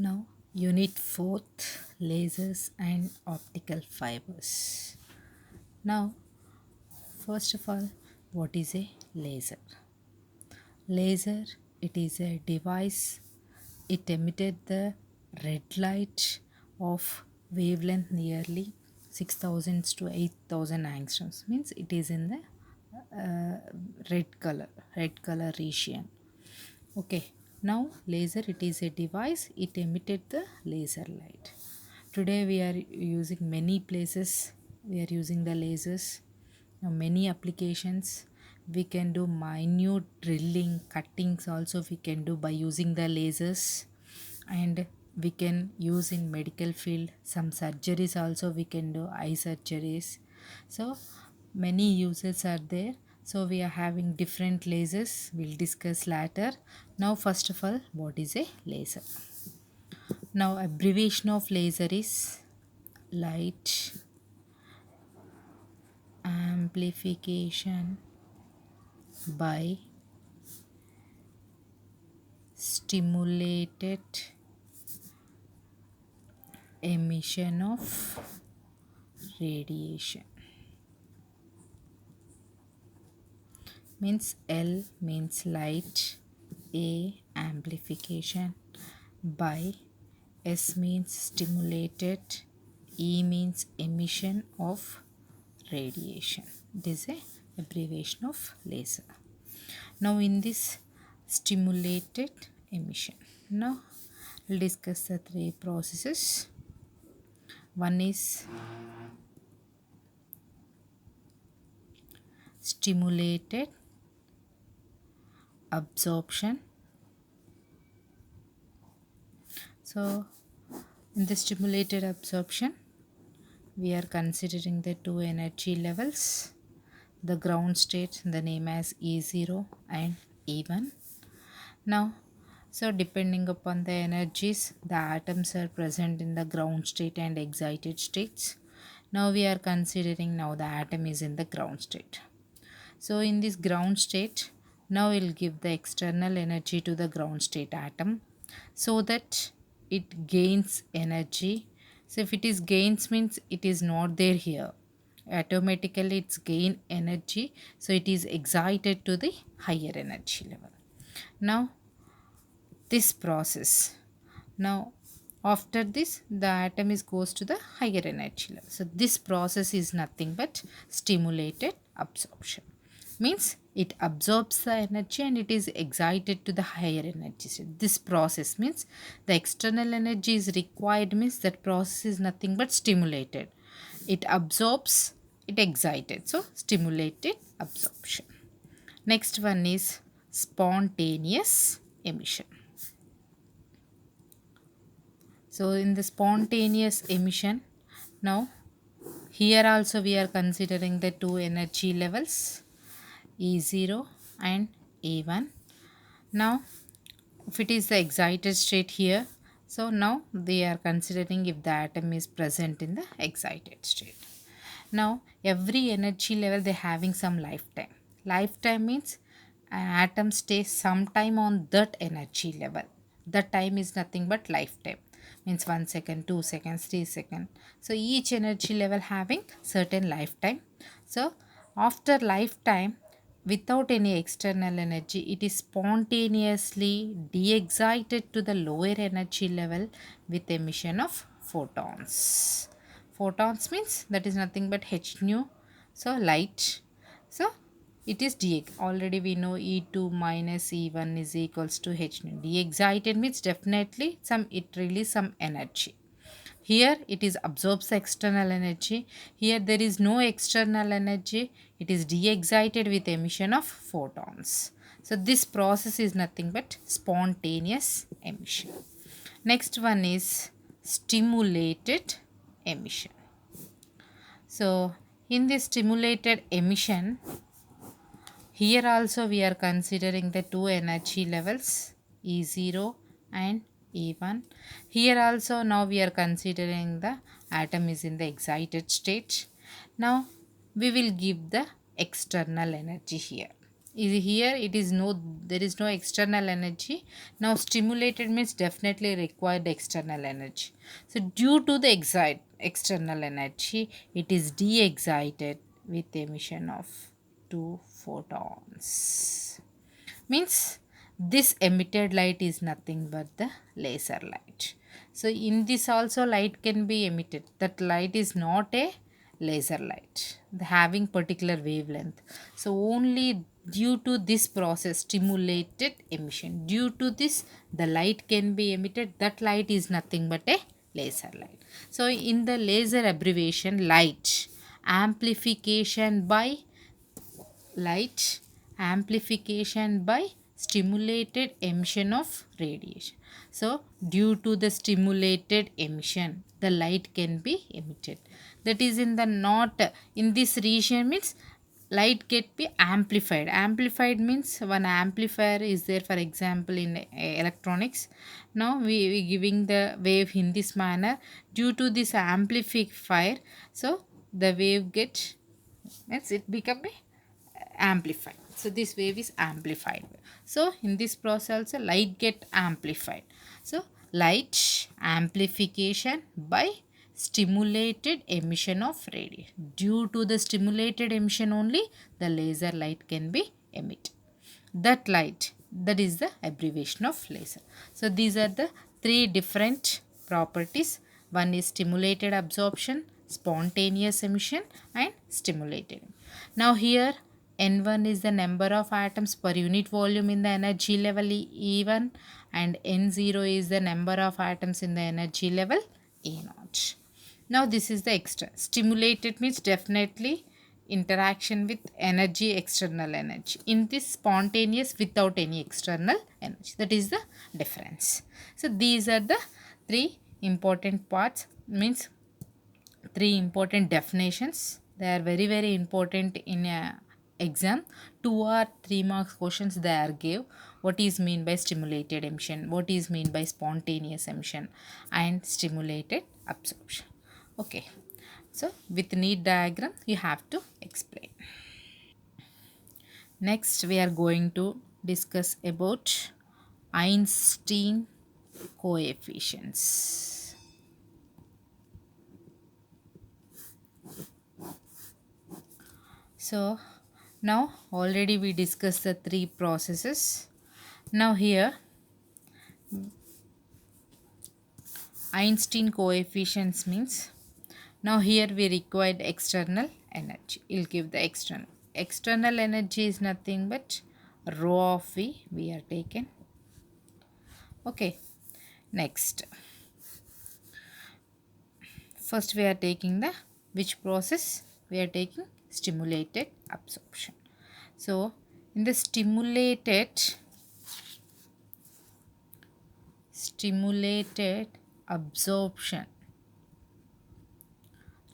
Now, Unit 4th, lasers and optical fibers. Now, first of all, what is a laser? Laser, it is a device. It emitted the red light of wavelength nearly 6000 to 8000 angstroms. Means it is in the red color region. Okay, now laser, it is a device, it emitted the laser light. Today we are using many places, we are using the lasers. Now many applications we can do minute drilling, cuttings also we can do by using the lasers, and we can use in medical field. Some surgeries also we can do, eye surgeries. So many uses are there. So we are having different lasers, we'll discuss later. Now first of all, what is a laser? Now abbreviation of laser is light amplification by stimulated emission of radiation. Means L means light, A amplification, by S means stimulated, E means emission of radiation. This is a abbreviation of laser. Now in this stimulated emission, now we'll discuss the three processes. One is stimulated absorption. So in the stimulated absorption, we are considering the two energy levels, the ground state, the name as E0 and E1. Now, so depending upon the energies, the atoms are present in the ground state and excited states. Now we are considering, now the atom is in the ground state. So in this ground state, now we'll give the external energy to the ground state atom so that it gains energy. So if it is gains means it is not there here. Automatically it's gain energy. So it is excited to the higher energy level. Now this process. Now after this the atom is goes to the higher energy level. So this process is nothing but stimulated absorption. Means it absorbs the energy and it is excited to the higher energy. So this process means the external energy is required, means that process is nothing but stimulated. It absorbs, it excited. So stimulated absorption. Next one is spontaneous emission. So in the spontaneous emission, now here also we are considering the two energy levels, E0 and E1. Now if it is the excited state here, so now they are considering if the atom is present in the excited state. Now every energy level they having some lifetime. Lifetime means an atom stays sometime on that energy level. The time is nothing but lifetime. Means 1 second, 2 seconds, 3 seconds. So each energy level having certain lifetime. So after lifetime, without any external energy, it is spontaneously de-excited to the lower energy level with emission of photons. Photons means that is nothing but h nu, so light. So it is d, already we know E2 minus E1 is equals to h nu. De-excited means definitely some, it release some energy. Here it is absorbs the external energy. Here there is no external energy. It is de-excited with emission of photons. So this process is nothing but spontaneous emission. Next one is stimulated emission. So in this stimulated emission, here also we are considering the two energy levels, E0 and E1. Here also now we are considering the atom is in the excited state. Now we will give the external energy here. is here it is no, there is no external energy. Now stimulated means definitely required external energy. So due to the external energy, it is de-excited with emission of 2 photons. Means this emitted light is nothing but the laser light. So in this also light can be emitted. That light is not a laser light, having particular wavelength. So only due to this process, stimulated emission, due to this the light can be emitted. That light is nothing but a laser light. So in the laser abbreviation, light amplification by light amplification by stimulated emission of radiation. So due to the stimulated emission, the light can be emitted. That is in the not in this region means light get be amplified. Amplified means one amplifier is there, for example in electronics. Now we giving the wave in this manner. Due to this amplifier, so the wave get, means it become a amplified. So this wave is amplified. So in this process also light get amplified. So light amplification by stimulated emission of radiation. Due to the stimulated emission only the laser light can be emitted. That light, that is the abbreviation of laser. So these are the three different properties. One is stimulated absorption, spontaneous emission and stimulated. Now here N1 is the number of atoms per unit volume in the energy level E1 and N0 is the number of atoms in the energy level E0. Now this is the extra. Stimulated means definitely interaction with energy, external energy. In this spontaneous without any external energy. That is the difference. So these are the three important parts, means three important definitions. They are very very important in a exam. 2 or 3 marks questions they are gave. What is mean by stimulated emission, what is mean by spontaneous emission and stimulated absorption. Okay, so with neat diagram you have to explain. Next we are going to discuss about Einstein coefficients. So now already we discussed the three processes. Now here Einstein coefficients means, now here we required external energy. We'll give the external. External energy is nothing but rho of V we are taken. Okay. Next. First we are taking the which process? We are taking stimulated absorption. So in the stimulated absorption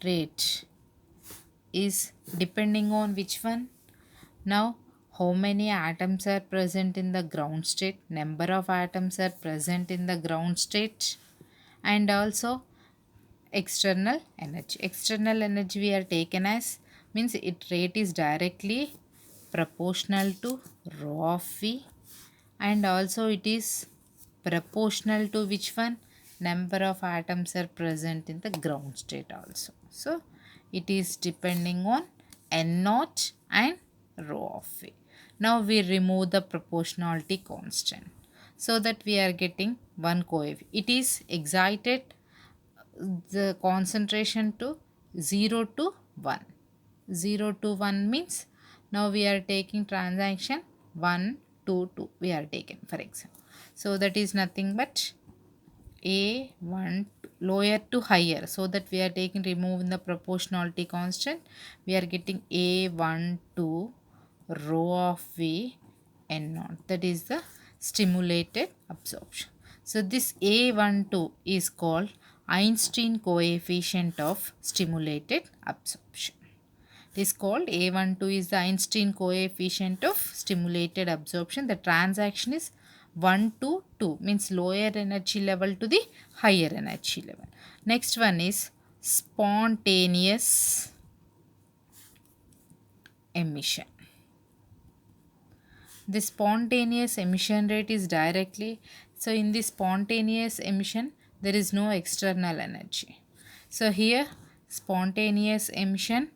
rate is depending on which one? Now how many atoms are present in the ground state, number of atoms are present in the ground state, and also external energy. External energy we are taken as, means it rate is directly proportional to rho of V, and also it is proportional to which one? Number of atoms are present in the ground state also. So it is depending on N0 and rho of V. Now we remove the proportionality constant so that we are getting one coefficient. It is excited the concentration to 0 to 1. 0 to 1 means now we are taking transaction 1 to 2 we are taken for example. So that is nothing but A1 lower to higher, so that we are taking removing the proportionality constant, we are getting A1 to rho of V N0, that is the stimulated absorption. So this A12 is called Einstein coefficient of stimulated absorption. It is called A12 is the Einstein coefficient of stimulated absorption. The transaction is 1 to 2, means lower energy level to the higher energy level. Next one is spontaneous emission. the spontaneous emission rate is directly, so in the spontaneous emission there is no external energy. So here spontaneous emission,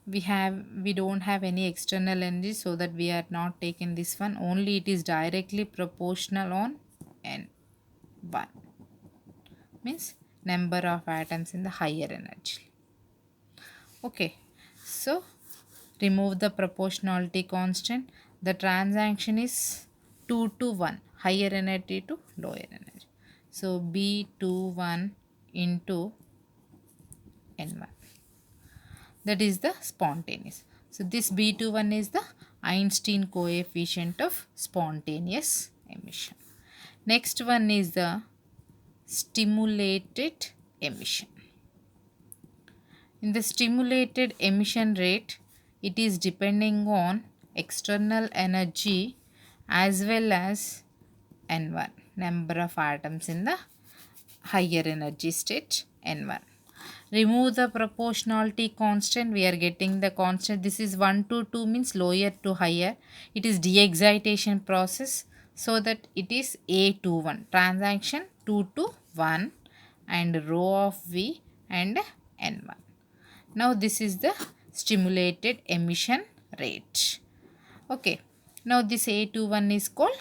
we don't have any external energy, so that we are not taking this one, only it is directly proportional on n1, means number of atoms in the higher energy. Okay, so remove the proportionality constant, the transaction is 2 to 1, higher energy to lower energy. So B21 into N1, that is the spontaneous. So this B21 is the Einstein coefficient of spontaneous emission. Next one is the stimulated emission. In the stimulated emission rate, it is depending on external energy as well as N1, number of atoms in the higher energy state N1. Remove the proportionality constant, we are getting the constant, this is 1 to 2 means lower to higher, it is de-excitation process, so that it is A21, transaction 2 to 1 and rho of V and N1. Now this is the stimulated emission rate. Okay, now this A21 is called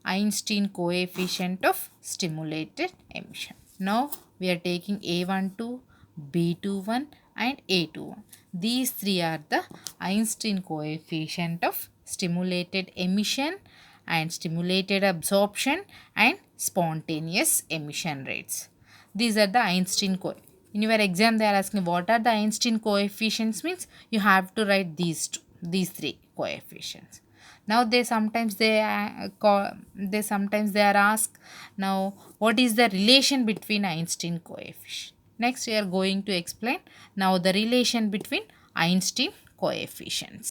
Einstein coefficient of stimulated emission. Now we are taking A12, B21 and A21. These three are the Einstein coefficient of stimulated emission and stimulated absorption and spontaneous emission rates. These are the Einstein coefficient. In your exam they are asking what are the Einstein coefficients, means you have to write these three coefficients. Now they sometimes they are asked, now what is the relation between Einstein coefficient. Next we are going to explain now the relation between Einstein coefficients.